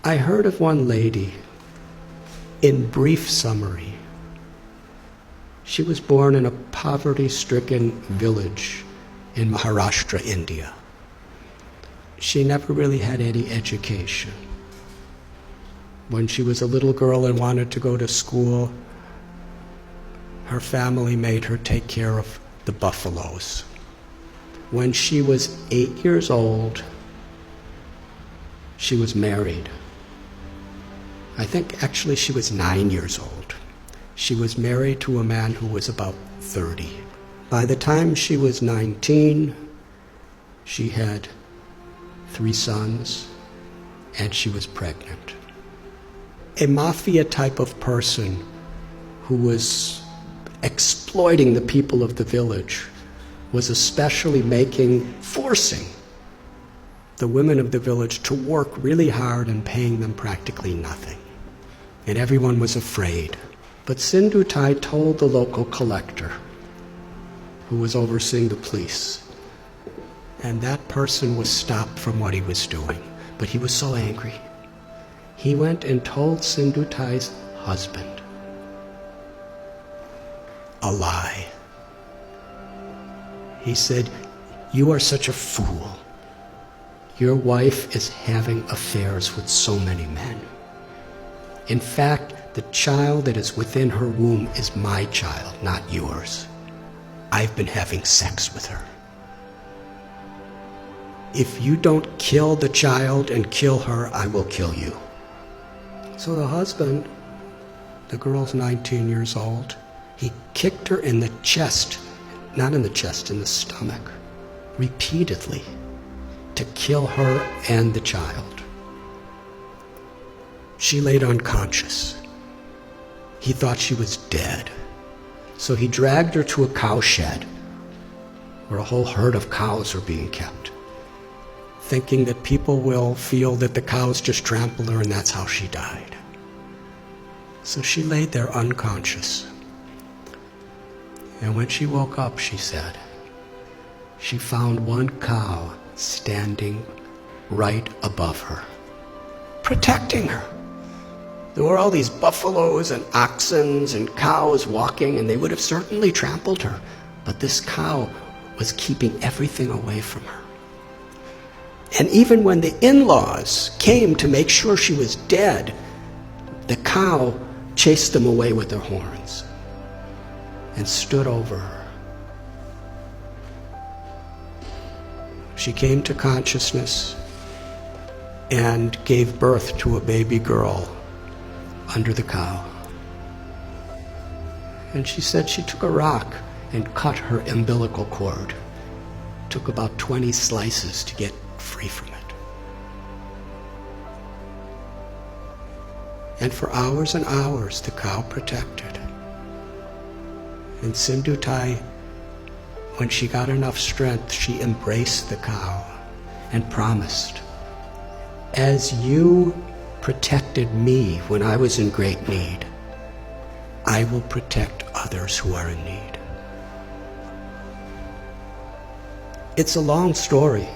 I heard of one lady, in brief summary. She was born in a poverty-stricken village in Maharashtra, India. She never really had any education. When she was a little girl and wanted to go to school, her family made her take care of the buffaloes. When she was 8 years old, she was married. I think actually she was 9 years old. She was married to a man who was about 30. By the time she was 19, she had 3 sons, and she was pregnant. A mafia type of person who was exploiting the people of the village was especially forcing the women of the village to work really hard and paying them practically nothing. And everyone was afraid. But Sindutai told the local collector, who was overseeing the police, and that person was stopped from what he was doing. But he was so angry. He went and told Sindutai's husband a lie. He said, "You are such a fool. Your wife is having affairs with so many men. In fact, the child that is within her womb is my child, not yours. I've been having sex with her. If you don't kill the child and kill her, I will kill you." So the husband, the girl's 19 years old, he kicked her in the chest, not in the chest, in the stomach, repeatedly, to kill her and the child. She laid unconscious. He thought she was dead. So he dragged her to a cow shed where a whole herd of cows are being kept, thinking that people will feel that the cows just trampled her and that's how she died. So she laid there unconscious. And when she woke up, she said, she found one cow standing right above her, protecting her. There were all these buffaloes and oxen and cows walking, and they would have certainly trampled her, but this cow was keeping everything away from her. And even when the in-laws came to make sure she was dead, the cow chased them away with their horns and stood over her. She came to consciousness and gave birth to a baby girl under the cow. And she said she took a rock and cut her umbilical cord. Took about 20 slices to get free from it. And for hours and hours, the cow protected. And Sindutai, when she got enough strength, she embraced the cow and promised, "As you protected me when I was in great need, I will protect others who are in need." It's a long story,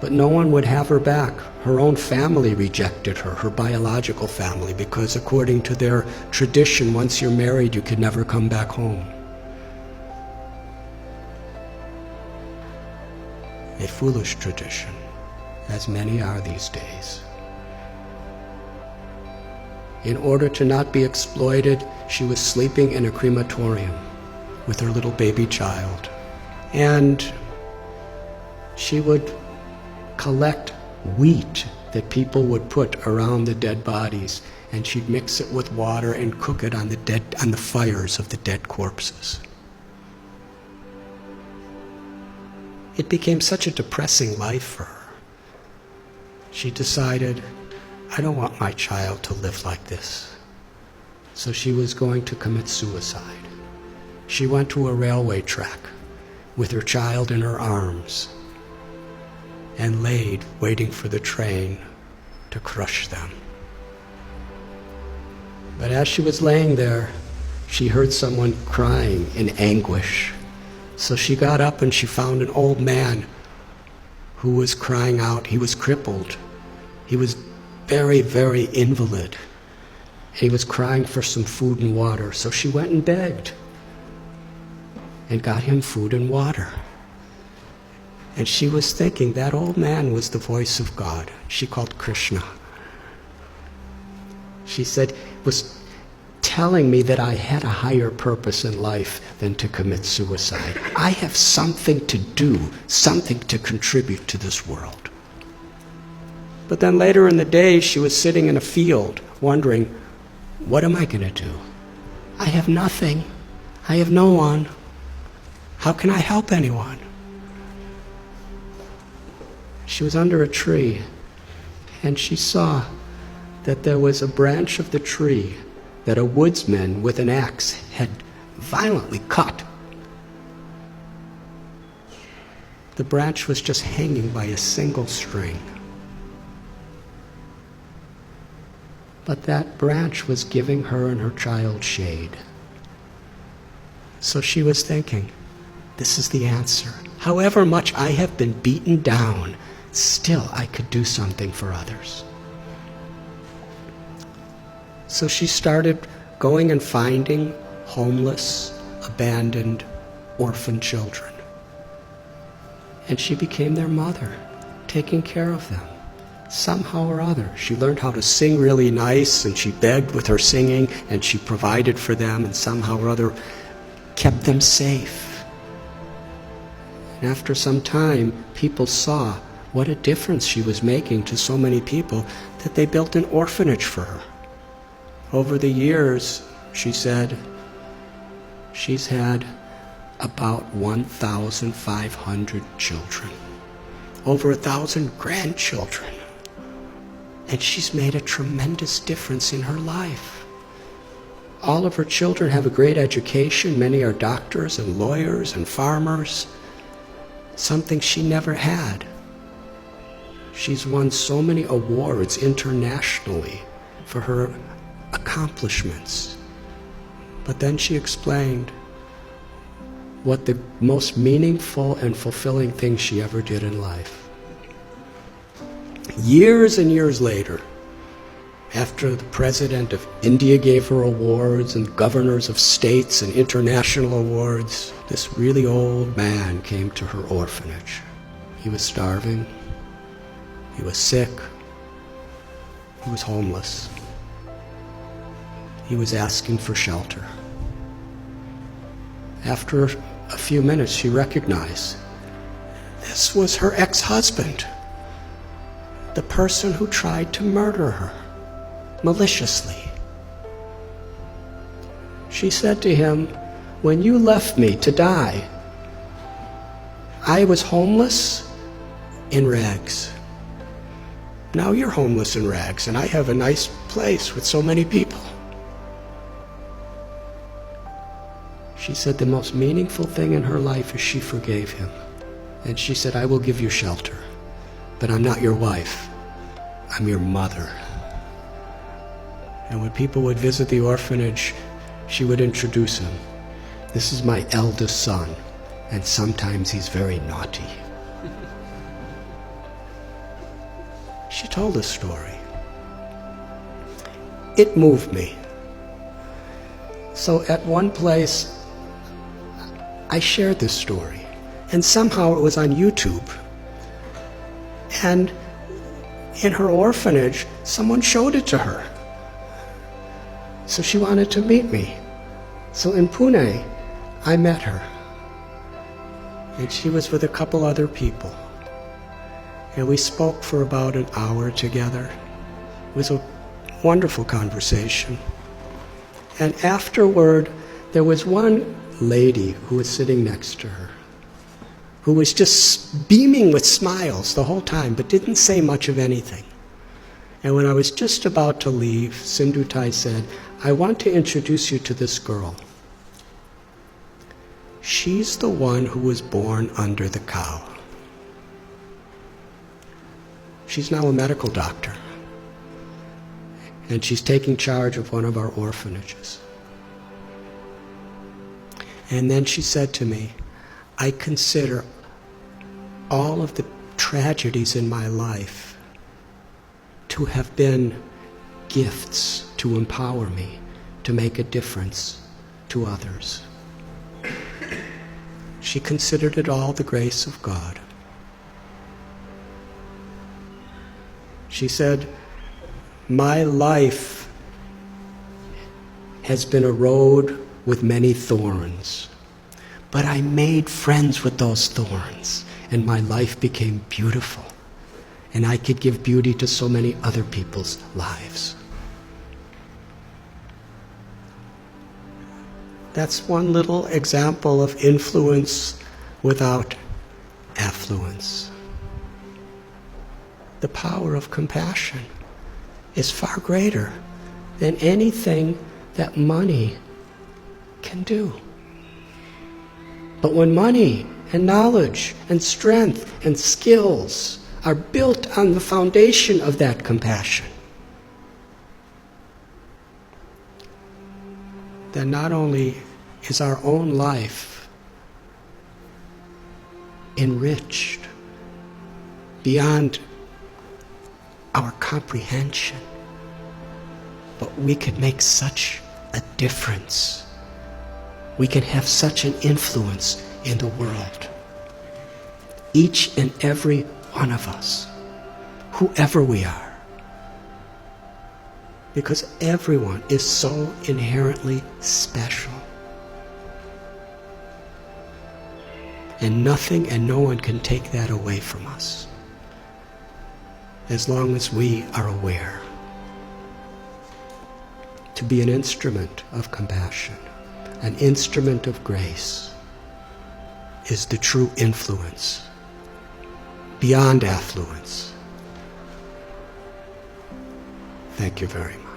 but no one would have her back. Her own family rejected her, her biological family, because according to their tradition, once you're married, you can never come back home. A foolish tradition, as many are these days. In order to not be exploited, she was sleeping in a crematorium with her little baby child. And she would collect wheat that people would put around the dead bodies, and she'd mix it with water and cook it on the fires of the dead corpses. It became such a depressing life for her. She decided, I don't want my child to live like this. So she was going to commit suicide. She went to a railway track with her child in her arms and laid waiting for the train to crush them. But as she was laying there, she heard someone crying in anguish. So she got up and she found an old man who was crying out. He was crippled. He was very, very invalid. He was crying for some food and water, so she went and begged and got him food and water. And she was thinking that old man was the voice of God. She called Krishna. She said, was telling me that I had a higher purpose in life than to commit suicide. I have something to do, something to contribute to this world. But then later in the day, she was sitting in a field wondering, what am I going to do? I have nothing. I have no one. How can I help anyone? She was under a tree, and she saw that there was a branch of the tree that a woodsman with an axe had violently cut. The branch was just hanging by a single string. But that branch was giving her and her child shade. So she was thinking, this is the answer. However much I have been beaten down, still I could do something for others. So she started going and finding homeless, abandoned, orphan children. And she became their mother, taking care of them. Somehow or other, she learned how to sing really nice, and she begged with her singing, and she provided for them, and somehow or other kept them safe. And after some time, people saw what a difference she was making to so many people that they built an orphanage for her. Over the years, she said, she's had about 1,500 children, over 1,000 grandchildren. And she's made a tremendous difference in her life. All of her children have a great education. Many are doctors and lawyers and farmers, something she never had. She's won so many awards internationally for her accomplishments. But then she explained what the most meaningful and fulfilling thing she ever did in life. Years and years later, after the president of India gave her awards and governors of states and international awards, this really old man came to her orphanage. He was starving. He was sick. He was homeless. He was asking for shelter. After a few minutes, she recognized this was her ex-husband, the person who tried to murder her maliciously. She said to him, when you left me to die, I was homeless in rags. Now you're homeless in rags, and I have a nice place with so many people. She said the most meaningful thing in her life is she forgave him. And she said, I will give you shelter, but I'm not your wife. I'm your mother. And when people would visit the orphanage, she would introduce him. This is my eldest son, and sometimes he's very naughty. She told a story. It moved me. So at one place, I shared this story, and somehow it was on YouTube. And in her orphanage, someone showed it to her. So she wanted to meet me. So in Pune, I met her. And she was with a couple other people. And we spoke for about an hour together. It was a wonderful conversation. And afterward, there was one lady who was sitting next to her, who was just beaming with smiles the whole time, but didn't say much of anything. And when I was just about to leave, Sindutai said, I want to introduce you to this girl. She's the one who was born under the cow. She's now a medical doctor, and she's taking charge of one of our orphanages. And then she said to me, I consider all of the tragedies in my life to have been gifts to empower me to make a difference to others. She considered it all the grace of God. She said, "My life has been a road with many thorns, but I made friends with those thorns, and my life became beautiful, and I could give beauty to so many other people's lives." That's one little example of influence without affluence. The power of compassion is far greater than anything that money can do. But when money and knowledge and strength and skills are built on the foundation of that compassion, then not only is our own life enriched beyond our comprehension, but we could make such a difference. We can have such an influence in the world. Each and every one of us, whoever we are. Because everyone is so inherently special. And nothing and no one can take that away from us, as long as we are aware. To be an instrument of compassion, an instrument of grace, is the true influence beyond affluence. Thank you very much.